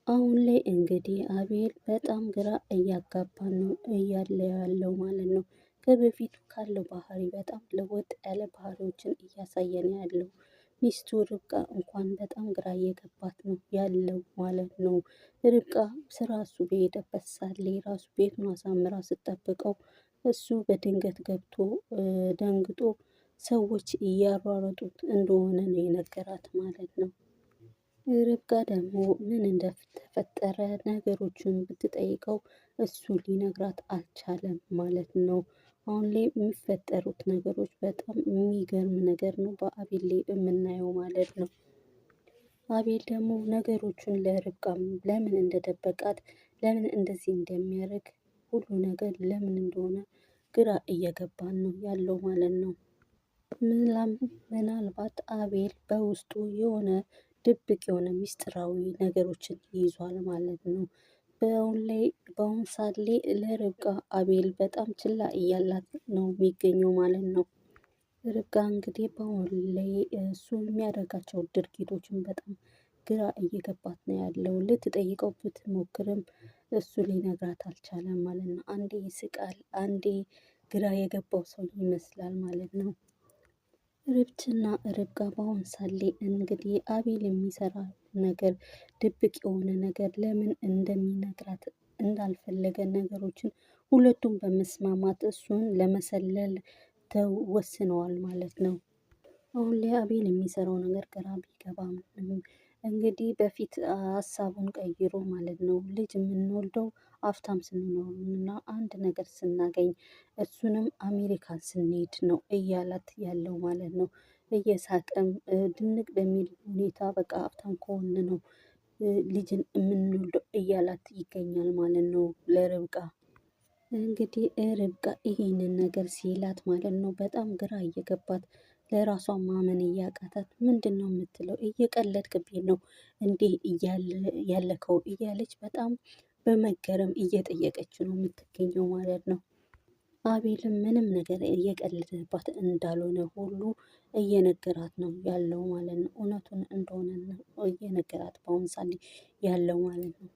አሁን ላይ እንግዲህ አቤል በጣም ግራ እያጋባን ነው እያለ ያለው ማለት ነው። ከበፊቱ ካለው ባህሪ በጣም ለወጥ ያለ ባህሪዎችን እያሳየን ያለው ሚስቱ ርብቃ እንኳን በጣም ግራ እየገባት ነው ያለው ማለት ነው። ርብቃ ስራ እሱ በሄደበት ሳለ ራሱ ቤቱን አሳምራ ስጠብቀው እሱ በድንገት ገብቶ ደንግጦ ሰዎች እያሯሯጡት እንደሆነ ነው የነገራት ማለት ነው። ርብቃ ደግሞ ምን እንደተፈጠረ ነገሮችን ብትጠይቀው እሱ ሊነግራት አልቻለም ማለት ነው። አሁን ላይ የሚፈጠሩት ነገሮች በጣም የሚገርም ነገር ነው በአቤል ላይ የምናየው ማለት ነው። አቤል ደግሞ ነገሮቹን ለርብቃም ለምን እንደደበቃት ለምን እንደዚህ እንደሚያደርግ ሁሉ ነገር ለምን እንደሆነ ግራ እየገባን ነው ያለው ማለት ነው። ምናልባት አቤል በውስጡ የሆነ ድብቅ የሆነ ሚስጥራዊ ነገሮችን ይዟል ማለት ነው። በአሁን ሰዓት ላይ ለርብቃ አቤል በጣም ችላ እያላት ነው የሚገኘው ማለት ነው። ርብቃ እንግዲህ በአሁን ላይ እሱ የሚያደርጋቸው ድርጊቶችን በጣም ግራ እየገባት ነው ያለው። ልትጠይቀው ብትሞክርም እሱ ሊነግራት አልቻለም ማለት ነው። አንዴ ይስቃል፣ አንዴ ግራ የገባው ሰው ይመስላል ማለት ነው። ርብትና ርብቃ በአሁን ሳሌ እንግዲህ አቤል የሚሰራ ነገር ድብቅ የሆነ ነገር ለምን እንደሚነግራት እንዳልፈለገ ነገሮችን ሁለቱም በመስማማት እሱን ለመሰለል ተወስነዋል ማለት ነው። አሁን ላይ አቤል የሚሰራው ነገር ግራ ቢገባም እንግዲህ በፊት ሀሳቡን ቀይሮ ማለት ነው ልጅ የምንወልደው ሀብታም ስንሆን እና አንድ ነገር ስናገኝ እሱንም አሜሪካን ስንሄድ ነው እያላት ያለው ማለት ነው። እየሳቀም ድንቅ በሚል ሁኔታ በቃ ሀብታም ከሆን ነው ልጅን የምንወልደው እያላት ይገኛል ማለት ነው ለርብቃ። እንግዲህ ርብቃ ይሄንን ነገር ሲላት ማለት ነው በጣም ግራ እየገባት ለራሷ ማመን እያቃታት ምንድን ነው የምትለው እየቀለድክብኝ ነው እንዴ ያለከው እያለች በጣም በመገረም እየጠየቀች ነው የምትገኘው ማለት ነው። አቤልም ምንም ነገር እየቀለደባት እንዳልሆነ ሁሉ እየነገራት ነው ያለው ማለት ነው። እውነቱን እንደሆነ እየነገራት በአሁን ሰዓት ያለው ማለት ነው።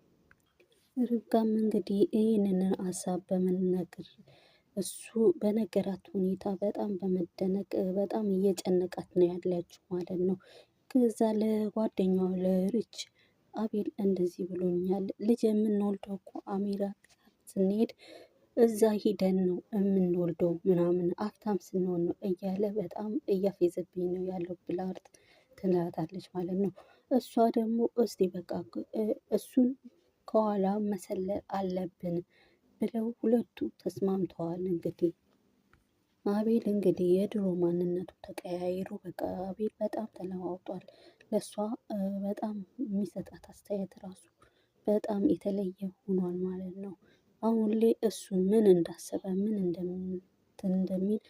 ርብቃም እንግዲህ ይህንን ሀሳብ በመናገር እሱ በነገራት ሁኔታ በጣም በመደነቅ በጣም እየጨነቃት ነው ያለችው ማለት ነው። ከዛ ለጓደኛዋ ለርች አቤል እንደዚህ ብሎኛል፣ ልጅ የምንወልደው እኮ አሜሪካ ስንሄድ እዛ ሂደን ነው የምንወልደው ምናምን ሀብታም ስንሆን ነው እያለ በጣም እያፌዘብኝ ነው ያለው ብላርት ትላታለች ማለት ነው። እሷ ደግሞ እስቲ በቃ እሱን ከኋላ መሰለል አለብን ብለው ሁለቱ ተስማምተዋል። እንግዲህ አቤል እንግዲህ የድሮ ማንነቱ ተቀያይሮ በቃ አቤል በጣም ተለዋውጧል። ለእሷ በጣም የሚሰጣት አስተያየት ራሱ በጣም የተለየ ሆኗል ማለት ነው። አሁን ላይ እሱን ምን እንዳሰበ ምን እንደሚል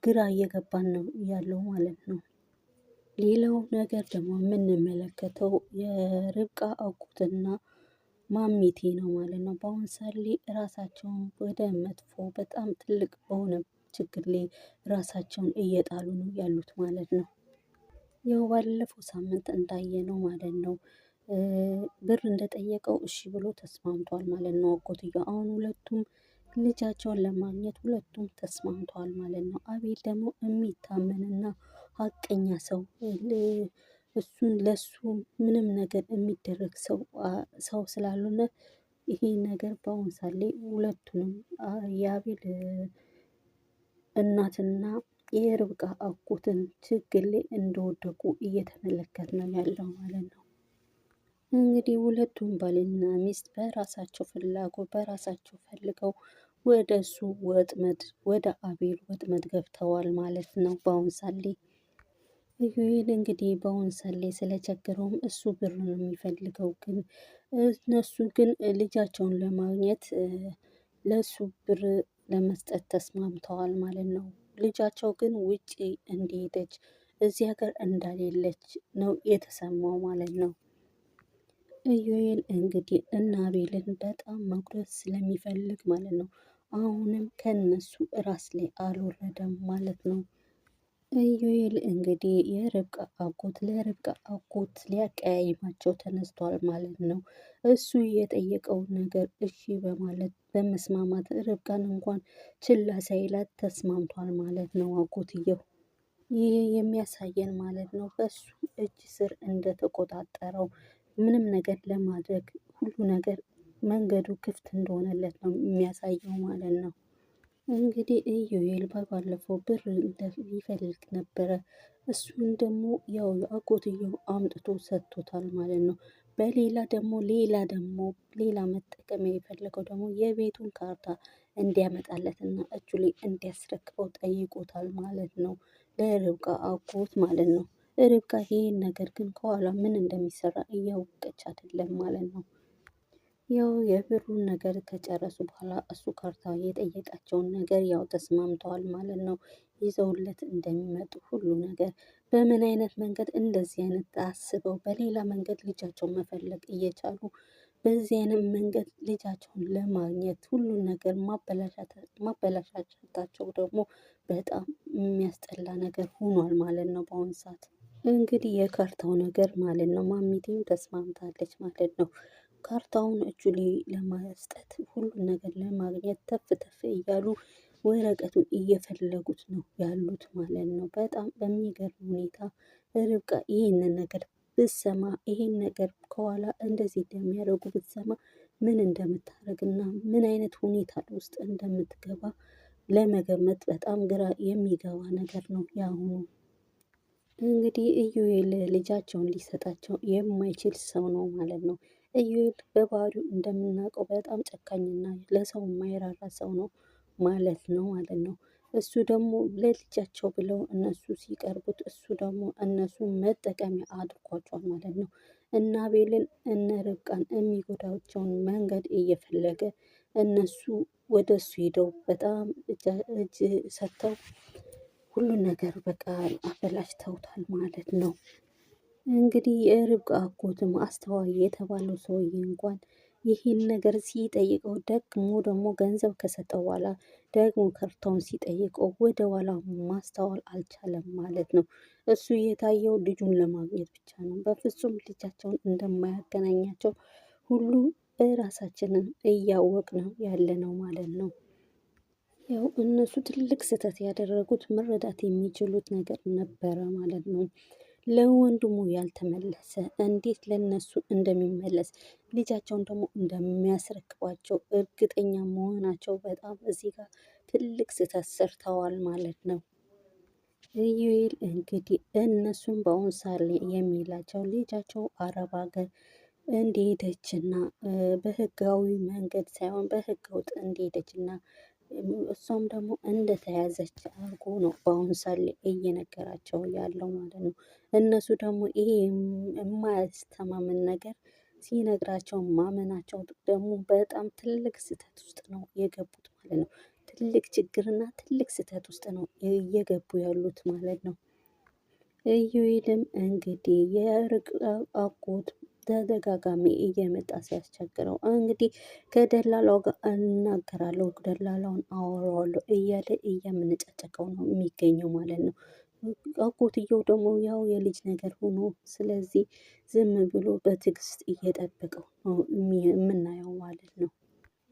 ግራ እየገባን ነው ያለው ማለት ነው። ሌላው ነገር ደግሞ የምንመለከተው የርብቃ አጎትና ማሚቴ ነው ማለት ነው። በአሁን ሰዓት ላይ ራሳቸውን ወደ መጥፎ በጣም ትልቅ በሆነ ችግር ላይ ራሳቸውን እየጣሉ ነው ያሉት ማለት ነው። ያው ባለፈው ሳምንት እንዳየነው ማለት ነው ብር እንደጠየቀው እሺ ብሎ ተስማምቷል ማለት ነው አጎትየው። አሁን ሁለቱም ልጃቸውን ለማግኘት ሁለቱም ተስማምተዋል ማለት ነው። አቤል ደግሞ የሚታመንና ሀቀኛ ሰው እሱን ለሱ ምንም ነገር የሚደረግ ሰው ስላልሆነ ይሄ ነገር በአሁን ሰዓት ላይ ሁለቱንም የአቤል እናትና የርብቃ አጎትን ችግር ላይ እንደወደቁ እየተመለከት ነው ያለው ማለት ነው። እንግዲህ ሁለቱም ባልና ሚስት በራሳቸው ፍላጎት በራሳቸው ፈልገው ወደ እሱ ወጥመድ ወደ አቤል ወጥመድ ገብተዋል ማለት ነው። በአሁን ሰዓት ላይ ኢዩኤል እንግዲህ በአሁን ሰዓት ላይ ስለቸገረውም እሱ ብር ነው የሚፈልገው፣ ግን እነሱ ግን ልጃቸውን ለማግኘት ለሱ ብር ለመስጠት ተስማምተዋል ማለት ነው። ልጃቸው ግን ውጪ እንደሄደች እዚህ ሀገር እንዳሌለች ነው የተሰማው ማለት ነው። ኢዩኤል እንግዲህ እነ አቤልን በጣም መጉዳት ስለሚፈልግ ማለት ነው አሁንም ከነሱ ራስ ላይ አልወረደም ማለት ነው። ኢዩኤል እንግዲህ የርብቃ አጎት ለርብቃ አጎት ሊያቀያይማቸው ተነስቷል ማለት ነው። እሱ የጠየቀውን ነገር እሺ በማለት በመስማማት ርብቃን እንኳን ችላ ሳይላት ተስማምቷል ማለት ነው አጎትየው። ይህ የሚያሳየን ማለት ነው በሱ እጅ ስር እንደተቆጣጠረው ምንም ነገር ለማድረግ ሁሉ ነገር መንገዱ ክፍት እንደሆነለት ነው የሚያሳየው ማለት ነው። እንግዲህ ኢዩኤል ባለፈው ብር ይፈልግ ነበረ። እሱን ደግሞ ያው አጎትየው አምጥቶ ሰጥቶታል ማለት ነው። ሌላ መጠቀሚያ የፈለገው ደግሞ የቤቱን ካርታ እንዲያመጣለትና እጁ ላይ እንዲያስረክበው ጠይቆታል ማለት ነው። ለርብቃ አጎት ማለት ነው። ርብቃ ይህን ነገር ግን ከኋላ ምን እንደሚሰራ እያወቀች አይደለም ማለት ነው። ያው የብሩን ነገር ከጨረሱ በኋላ እሱ ካርታ የጠየቃቸውን ነገር ያው ተስማምተዋል ማለት ነው። ይዘውለት እንደሚመጡ ሁሉ ነገር በምን አይነት መንገድ እንደዚህ አይነት አስበው በሌላ መንገድ ልጃቸውን መፈለግ እየቻሉ በዚህ አይነት መንገድ ልጃቸውን ለማግኘት ሁሉን ነገር ማበላሻታቸው ደግሞ በጣም የሚያስጠላ ነገር ሆኗል ማለት ነው በአሁኑ ሰዓት። እንግዲህ የካርታው ነገር ማለት ነው ማሚቴም ተስማምታለች ማለት ነው። ካርታውን እጁ ላይ ለማስጠት ሁሉን ነገር ለማግኘት ተፍ ተፍ እያሉ ወረቀቱን እየፈለጉት ነው ያሉት ማለት ነው። በጣም በሚገርም ሁኔታ ርብቃ ይህንን ነገር ብትሰማ ይሄን ነገር ከኋላ እንደዚህ እንደሚያደርጉ ብትሰማ ምን እንደምታደርግና ምን አይነት ሁኔታ ውስጥ እንደምትገባ ለመገመት በጣም ግራ የሚገባ ነገር ነው ያሁኑ። እንግዲህ ኢዩኤል ልጃቸውን ሊሰጣቸው የማይችል ሰው ነው ማለት ነው። ኢዩኤል በባህሪው እንደምናውቀው በጣም ጨካኝና ለሰው የማይራራ ሰው ነው ማለት ነው። እሱ ደግሞ ለልጃቸው ብለው እነሱ ሲቀርቡት እሱ ደግሞ እነሱን መጠቀሚያ አድርጓቸዋል ማለት ነው። እነ አቤልን እነ ርብቃን የሚጎዳቸውን መንገድ እየፈለገ እነሱ ወደ እሱ ሄደው በጣም እጅ ሰጥተው ሁሉን ነገር በቃ አበላሽተውታል ማለት ነው። እንግዲህ የርብቃ አጎትም አስተዋይ የተባለው ሰውዬ እንኳን ይህን ነገር ሲጠይቀው ደግሞ ገንዘብ ከሰጠው በኋላ ደግሞ ካርታውን ሲጠይቀው ወደ ኋላ ማስተዋል አልቻለም ማለት ነው። እሱ የታየው ልጁን ለማግኘት ብቻ ነው። በፍጹም ልጃቸውን እንደማያገናኛቸው ሁሉ ራሳችንን እያወቅነው ያለ ነው ማለት ነው። ያው እነሱ ትልቅ ስህተት ያደረጉት መረዳት የሚችሉት ነገር ነበረ ማለት ነው። ለወንድሙ ያልተመለሰ እንዴት ለነሱ እንደሚመለስ ልጃቸውን ደግሞ እንደሚያስረክቧቸው እርግጠኛ መሆናቸው በጣም እዚህ ጋር ትልቅ ስህተት ሰርተዋል ማለት ነው። ኢዩኤል እንግዲህ እነሱን በአሁን ሰዓት ላይ የሚላቸው ልጃቸው አረብ ሀገር እንደሄደችና በህጋዊ መንገድ ሳይሆን በህገ ወጥ እንደሄደችና እሷም ደግሞ እንደተያዘች አድርጎ ነው በአሁኑ ሰዓት ላይ እየነገራቸው ያለው ማለት ነው። እነሱ ደግሞ ይሄ የማያስተማምን ነገር ሲነግራቸው ማመናቸው ደግሞ በጣም ትልቅ ስህተት ውስጥ ነው የገቡት ማለት ነው። ትልቅ ችግርና ትልቅ ስህተት ውስጥ ነው እየገቡ ያሉት ማለት ነው። ኢዩኤልም እንግዲህ የርብቃ አጎት ተደጋጋሚ እየመጣ ሲያስቸግረው እንግዲህ ከደላላው ጋር እናገራለሁ ደላላውን አወራዋለሁ እያለ እያመነጫጨቀው ነው የሚገኘው ማለት ነው። አጎትየው ደግሞ ያው የልጅ ነገር ሆኖ ስለዚህ ዝም ብሎ በትዕግስት እየጠበቀው ነው የምናየው ማለት ነው።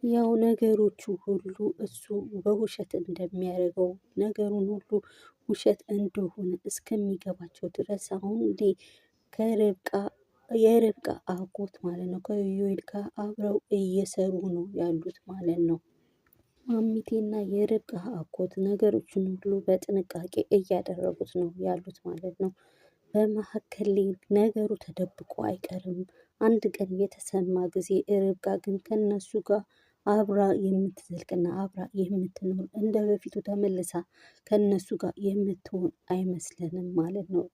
ያው ነገሮቹ ሁሉ እሱ በውሸት እንደሚያደርገው ነገሩን ሁሉ ውሸት እንደሆነ እስከሚገባቸው ድረስ አሁን የርብቃ አጎት ማለት ነው ከኢዩኤል ጋር አብረው እየሰሩ ነው ያሉት ማለት ነው። ማሚቴና የርብቃ አጎት ነገሮችን ሁሉ በጥንቃቄ እያደረጉት ነው ያሉት ማለት ነው። በመካከል ላይ ነገሩ ተደብቆ አይቀርም። አንድ ቀን የተሰማ ጊዜ ርብቃ ግን ከነሱ ጋር አብራ የምትዘልቅና አብራ የምትኖር እንደ በፊቱ ተመልሳ ከነሱ ጋር የምትሆን አይመስለንም ማለት ነው።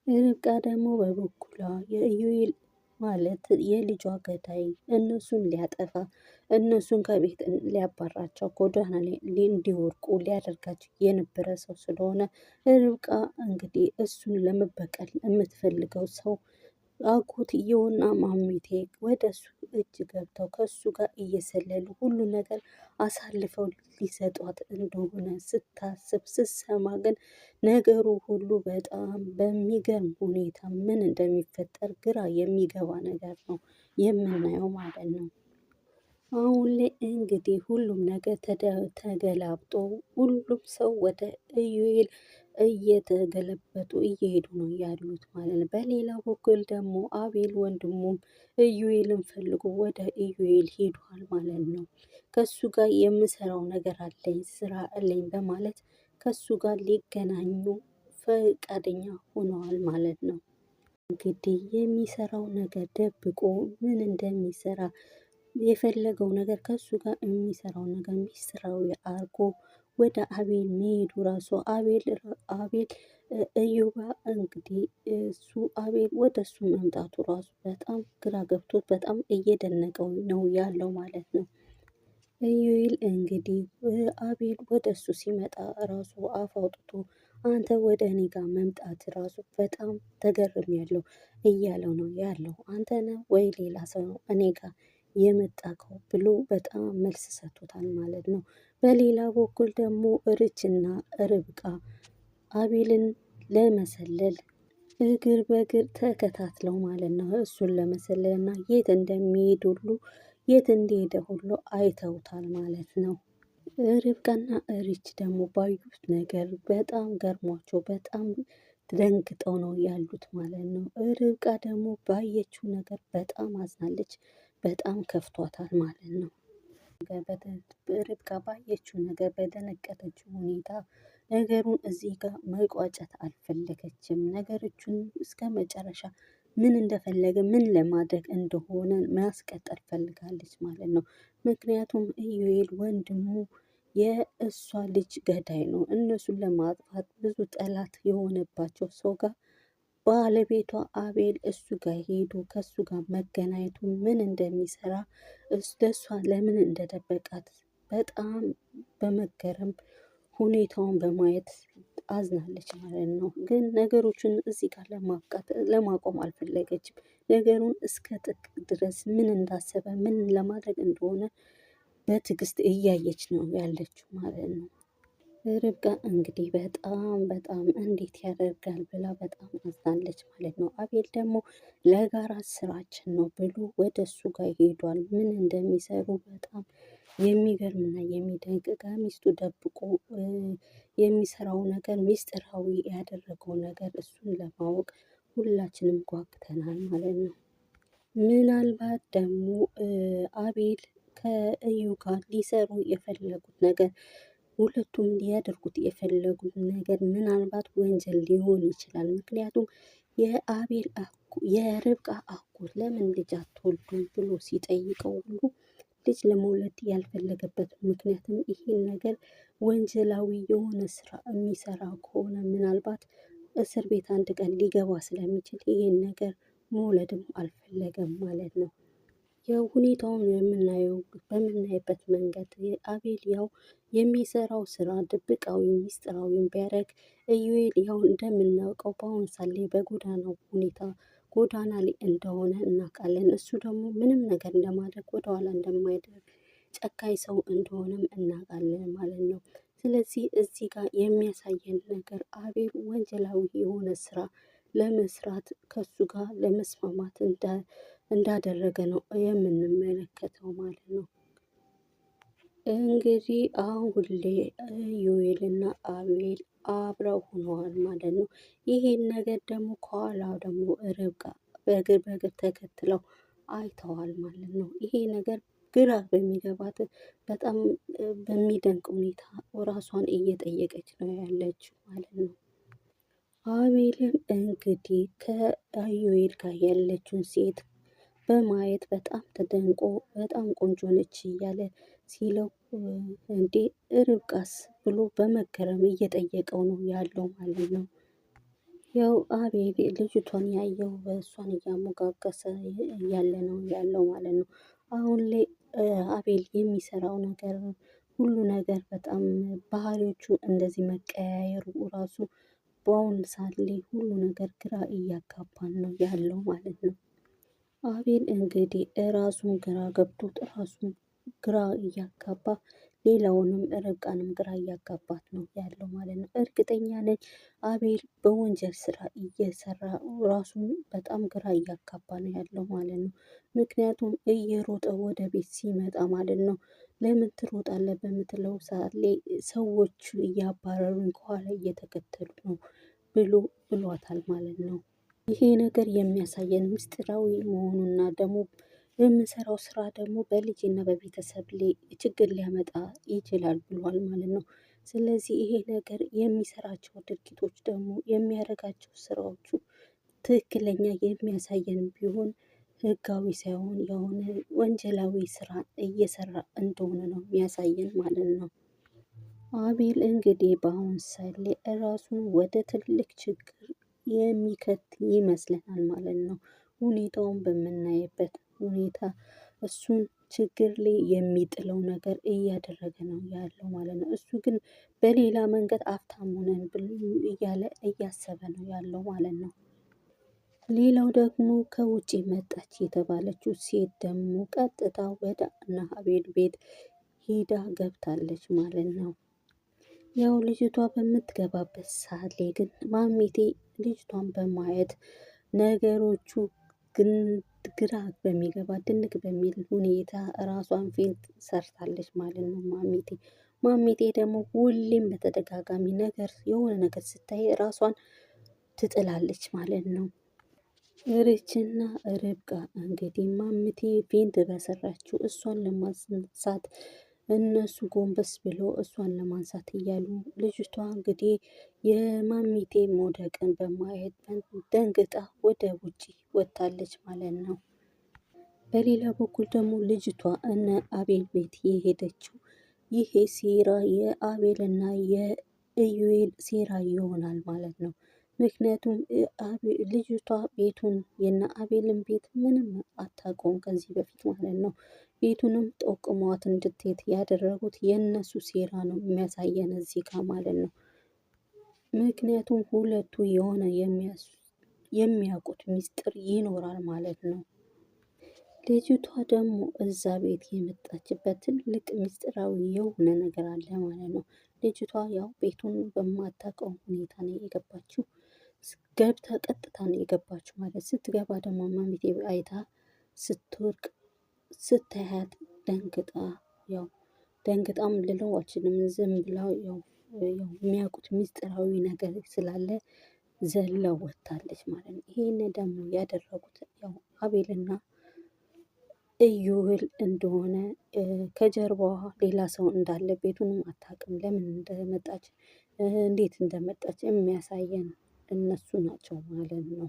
ርብቃ ደግሞ በበኩሏ የኢዩኤል ማለት የልጇ ገዳይ እነሱን ሊያጠፋ እነሱን ከቤት ሊያባራቸው ጎዳና ላይ እንዲወድቁ ሊያደርጋቸው የነበረ ሰው ስለሆነ ርብቃ እንግዲህ እሱን ለመበቀል የምትፈልገው ሰው አጎትየውና ማሚቴ ወደ እሱ እጅ ገብተው ከሱ ጋር እየሰለሉ ሁሉ ነገር አሳልፈው ሊሰጧት እንደሆነ ስታስብ ስትሰማ ግን ነገሩ ሁሉ በጣም በሚገርም ሁኔታ ምን እንደሚፈጠር ግራ የሚገባ ነገር ነው የምናየው ማለት ነው። አሁን ላይ እንግዲህ ሁሉም ነገር ተገላብጦ ሁሉም ሰው ወደ ኢዩኤል እየተገለበጡ እየሄዱ ነው ያሉት ማለት ነው። በሌላ በኩል ደግሞ አቤል ወንድሙም ኢዩኤልን ፈልጎ ወደ ኢዩኤል ሄዷል ማለት ነው። ከሱ ጋር የምሰራው ነገር አለኝ ስራ አለኝ በማለት ከሱ ጋር ሊገናኙ ፈቃደኛ ሆነዋል ማለት ነው። እንግዲህ የሚሰራው ነገር ደብቆ ምን እንደሚሰራ የፈለገው ነገር ከሱ ጋር የሚሰራው ነገር ሚስጥራዊ አርጎ ወደ አቤል መሄዱ ራሱ አቤል እዮባ እንግዲህ እሱ አቤል ወደ እሱ መምጣቱ ራሱ በጣም ግራ ገብቶት በጣም እየደነቀው ነው ያለው ማለት ነው። ኢዩኤል እንግዲህ አቤል ወደ እሱ ሲመጣ ራሱ አፍ አውጥቶ አንተ ወደ እኔ ጋር መምጣት ራሱ በጣም ተገርም ያለው እያለው ነው ያለው። አንተ ነህ ወይ ሌላ ሰው ነው እኔ ጋር የመጣከው ብሎ በጣም መልስ ሰጥቶታል ማለት ነው። በሌላ በኩል ደግሞ ርችና ርብቃ አቤልን ለመሰለል እግር በእግር ተከታትለው ማለት ነው እሱን ለመሰለል እና የት እንደሚሄድ ሁሉ የት እንደሄደ ሁሉ አይተውታል ማለት ነው። ርብቃና ሪች ደግሞ ባዩት ነገር በጣም ገርሟቸው በጣም ደንግጠው ነው ያሉት ማለት ነው። ርብቃ ደግሞ ባየችው ነገር በጣም አዝናለች። በጣም ከፍቷታል ማለት ነው። ርብቃ ባየችው ነገር በደነገጠችው ሁኔታ ነገሩን እዚህ ጋር መቋጨት አልፈለገችም። ነገሮቹን እስከ መጨረሻ ምን እንደፈለገ ምን ለማድረግ እንደሆነ ማስቀጠል ፈልጋለች ማለት ነው። ምክንያቱም ኢዩኤል ወንድሙ የእሷ ልጅ ገዳይ ነው። እነሱን ለማጥፋት ብዙ ጠላት የሆነባቸው ሰው ጋር ባለቤቷ አቤል እሱ ጋር ሄዶ ከሱ ጋር መገናኘቱ ምን እንደሚሰራ ለእሷ ለምን እንደደበቃት በጣም በመገረም ሁኔታውን በማየት አዝናለች ማለት ነው። ግን ነገሮችን እዚህ ጋር ለማቆም አልፈለገችም። ነገሩን እስከ ጥግ ድረስ ምን እንዳሰበ ምን ለማድረግ እንደሆነ በትዕግስት እያየች ነው ያለችው ማለት ነው። ርብቃ እንግዲህ በጣም እንዴት ያደርጋል ብላ በጣም አዝናለች ማለት ነው። አቤል ደግሞ ለጋራ ስራችን ነው ብሎ ወደ እሱ ጋር ሄዷል። ምን እንደሚሰሩ በጣም የሚገርምና የሚደንቅ ከሚስቱ ደብቆ የሚሰራው ነገር ሚስጥራዊ ያደረገው ነገር እሱን ለማወቅ ሁላችንም ጓግተናል ማለት ነው። ምናልባት ደግሞ አቤል ከእዩ ጋር ሊሰሩ የፈለጉት ነገር ሁለቱም ሊያደርጉት የፈለጉት ነገር ምናልባት ወንጀል ሊሆን ይችላል። ምክንያቱም የርብቃ አጎት ለምን ልጅ አትወልዱም ብሎ ሲጠይቀው ሁሉ ልጅ ለመውለድ ያልፈለገበት ምክንያትም ይህን ነገር ወንጀላዊ የሆነ ስራ የሚሰራ ከሆነ ምናልባት እስር ቤት አንድ ቀን ሊገባ ስለሚችል ይህን ነገር መውለድም አልፈለገም ማለት ነው። ያው ሁኔታውን የምናየው በምናይበት መንገድ አቤል ያው የሚሰራው ስራ ድብቃዊ ሚስጥራዊን ቢያደርግ ኢዩኤል ያው እንደምናውቀው በአሁን ሳሌ በጎዳናው ሁኔታ ጎዳና ላይ እንደሆነ እናውቃለን። እሱ ደግሞ ምንም ነገር ለማድረግ ወደኋላ እንደማይደርግ ጨካኝ ሰው እንደሆነም እናውቃለን ማለት ነው። ስለዚህ እዚህ ጋር የሚያሳየን ነገር አቤል ወንጀላዊ የሆነ ስራ ለመስራት ከሱ ጋር ለመስማማት እንዳደረገ ነው የምንመለከተው ማለት ነው። እንግዲህ አሁን ላይ ኢዩኤልና አቤል አብረው ሆነዋል ማለት ነው። ይሄን ነገር ደግሞ ከኋላው ደግሞ ርብቃ በእግር ተከትለው አይተዋል ማለት ነው። ይሄ ነገር ግራ በሚገባት በጣም በሚደንቅ ሁኔታ ራሷን እየጠየቀች ነው ያለችው ማለት ነው። አቤልም እንግዲህ ከኢዩኤል ጋር ያለችውን ሴት በማየት በጣም ተደንቆ በጣም ቆንጆ ነች እያለ ሲለው እንዴ ርብቃስ ብሎ በመገረም እየጠየቀው ነው ያለው ማለት ነው። ያው አቤል ልጅቷን ያየው በእሷን እያሞጋገሰ እያለ ነው ያለው ማለት ነው። አሁን ላይ አቤል የሚሰራው ነገር ሁሉ ነገር በጣም ባህሪዎቹ እንደዚህ መቀያየሩ ራሱ በአሁን ሰዓት ላይ ሁሉ ነገር ግራ እያጋባን ነው ያለው ማለት ነው። አቤል እንግዲህ ራሱን ግራ ገብቶት ራሱን ግራ እያጋባ ሌላውንም ርብቃንም ግራ እያጋባት ነው ያለው ማለት ነው። እርግጠኛ ነኝ አቤል በወንጀል ስራ እየሰራ ራሱን በጣም ግራ እያጋባ ነው ያለው ማለት ነው። ምክንያቱም እየሮጠ ወደ ቤት ሲመጣ ማለት ነው ለምን ትሮጣለህ በምትለው ሰዓት ላይ ሰዎቹ እያባረሩኝ ከኋላ እየተከተሉ ነው ብሏታል ማለት ነው። ይሄ ነገር የሚያሳየን ምስጢራዊ መሆኑና ደግሞ የምሰራው ስራ ደግሞ በልጅና በቤተሰብ ላይ ችግር ሊያመጣ ይችላል ብሏል ማለት ነው። ስለዚህ ይሄ ነገር የሚሰራቸው ድርጊቶች ደግሞ የሚያደርጋቸው ስራዎቹ ትክክለኛ የሚያሳየን ቢሆን ህጋዊ ሳይሆን የሆነ ወንጀላዊ ስራ እየሰራ እንደሆነ ነው የሚያሳየን ማለት ነው። አቤል እንግዲህ በአሁን ሰዓት ላይ ራሱን ወደ ትልቅ ችግር የሚከት ይመስለናል ማለት ነው። ሁኔታውን በምናይበት ሁኔታ እሱን ችግር ላይ የሚጥለው ነገር እያደረገ ነው ያለው ማለት ነው። እሱ ግን በሌላ መንገድ ሀብታም ሆነን እያለ እያሰበ ነው ያለው ማለት ነው። ሌላው ደግሞ ከውጭ መጣች የተባለችው ሴት ደግሞ ቀጥታ ወደ እነ አቤል ቤት ሄዳ ገብታለች ማለት ነው። ያው ልጅቷ በምትገባበት ሰዓት ላይ ግን ማሚቴ ልጅቷን በማየት ነገሮቹ ግን ግራ በሚገባ ድንቅ በሚል ሁኔታ ራሷን ፌንት ሰርታለች ማለት ነው። ማሚቴ ደግሞ ሁሌም በተደጋጋሚ ነገር የሆነ ነገር ስታይ ራሷን ትጥላለች ማለት ነው። ርችና ርብቃ እንግዲህ ማሚቴ ፌንት በሰራችው እሷን ለማንሳት እነሱ ጎንበስ ብለው እሷን ለማንሳት እያሉ ልጅቷ እንግዲህ የማሚቴ መውደቅን በማየት ደንግጣ ወደ ውጪ ወጥታለች ማለት ነው። በሌላ በኩል ደግሞ ልጅቷ እነ አቤል ቤት የሄደችው ይሄ ሴራ የአቤልና የኢዩኤል ሴራ ይሆናል ማለት ነው። ምክንያቱም ልጅቷ ቤቱን የነ አቤልን ቤት ምንም አታውቀውም ከዚህ በፊት ማለት ነው። ቤቱንም ጠቁሟት እንድትሄድ ያደረጉት የእነሱ ሴራ ነው የሚያሳየን እዚህ ጋር ማለት ነው። ምክንያቱም ሁለቱ የሆነ የሚያውቁት ሚስጥር ይኖራል ማለት ነው። ልጅቷ ደግሞ እዛ ቤት የመጣችበት ትልቅ ሚስጥራዊ የሆነ ነገር አለ ማለት ነው። ልጅቷ ያው ቤቱን በማታውቀው ሁኔታ ነው የገባችው። ገብታ ቀጥታ ነው የገባችው ማለት ስትገባ ደግሞ ማሚቴ አይታ ስትወርቅ ስታያት ደንግጣም ልለው አልችልም ዝም ብላ ያው የሚያውቁት ሚስጥራዊ ነገር ስላለ ዘላ ወጥታለች ማለት ነው። ይሄን ደግሞ ያደረጉት ያው አቤልና ኢዩኤል እንደሆነ ከጀርባዋ ሌላ ሰው እንዳለ ቤቱንም አታውቅም። ለምን እንደመጣች እንዴት እንደመጣች የሚያሳየን እነሱ ናቸው ማለት ነው።